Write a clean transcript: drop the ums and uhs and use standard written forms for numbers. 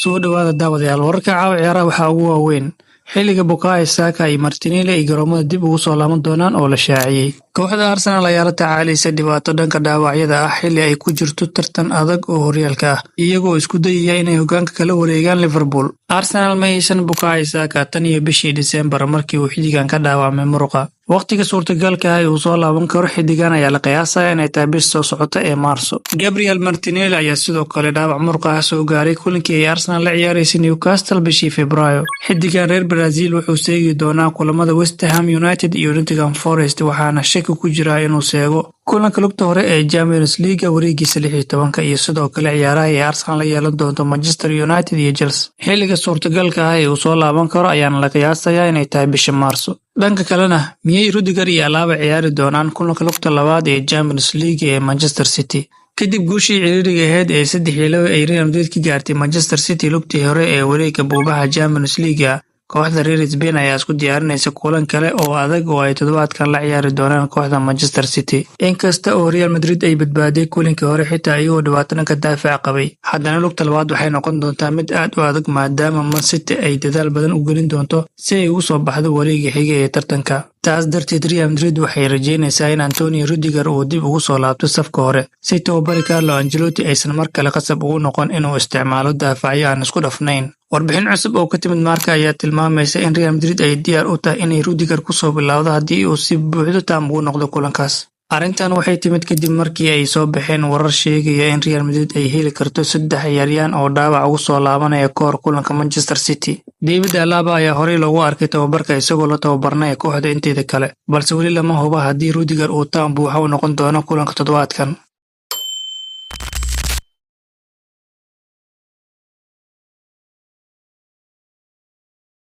soo dhawaada daawadayaal wararka caawa ciyaaraha waxaa ugu waaweyn xilliga Bukayo Saka iyo Martinelli ay garoomada dib ugu soo laaban doonaan oo la shaaciyay. Kooxda Arsenal ayaa la tacaalaysa dhibaato dhanka dhaawacyada ah xilli ay ku jirto tartan adag oo horyaalka ah, iyagoo isku dayaya inay hoggaanka kala wareegaan Liverpool. Arsenal ma haysan Bukayo Saka tan iyo bishii December markii uu xiddigan ka dhaawacmay muruqa. Waqtiga suurtagalka ah uu soo laaban karo xiddigan ayaa la qiyaasayaa inay tahay bis soo socota ee Maarso. Gabriel Martinelli ayaa sidoo kale dhaawac muruqa ah soo gaaray kulankii ay Arsenal la ciyaaraysay Newcastle bishii Febraayo. Xiddigan reer Brazil wuxuu seegi doonaa kulamada West Ham United iyo Nottingham Forest waxaana shaki ku jira inuu seego kulanka lugta hore ee Champions League wareegiisa 16 iyo sidoo kale ciyaaraha ay Arsenal la yeelan doonto Manchester United iyo Chelsea. Xilliga suurtagalka ah uu soo laaban karo ayaana la qiyaasayaa inay tahay bisha Maarso. Dhanka kalena miyay Rudiger iyo Alaba ciyaari doonaan kulanka lugta labaad ee Champions League ee Manchester City kadib guushii ciriiriga ahayd ee 3-2 ay Real Madrid ka gaartay Manchester City lugtii hore ee wareegga buubaha Champions League. Kooxda reer Spain ayaa isku diyaarinaysa kulan kale oo adag oo ay toddobaadkan la ciyaari doonaan kooxda Manchester City. Inkasta oo Real Madrid ay badbaaday kulankii hore xitaa iyagoo dhibaatooyinka daafac qabay, haddana lugta labaad waxay noqon doontaa mid aad u adag maadaama Man City ay dadaal badan u gelin doonto si ay ugu soo baxdo wareegga xiga ee tartanka. taas darteed Real Madrid waxay rajeynaysaa in Antonio Rudiger uu dib ugu soo laabto safka hore si tababare Carlo Ancelotti aysan mar kale qasab ugu noqon inuu isticmaalo daafacyo aan isku dhafnayn. Warbixin cusub oo ka timid Marca ayaa tilmaamaysa in Real Madrid ay diyaar u tahay inay Rudiger ku soo bilaawdo haddii uu si buuxda taam ugu noqdo kulankaas. Arrintan waxay timid kadib markii ay soo baxeen warar sheegaya in Real Madrid ay heli karto 3 ciyaaryahan oo dhaawac ugu soo laabanaya koox kulanka Manchester City. David Alaba ayaa horey loogu arkay tababarka isagoo la tababarnay kooxda inteeda kale, balse weli lama hubo haddii Rudiger uu taam buuxa u noqon doono kulanka toddobaadkan.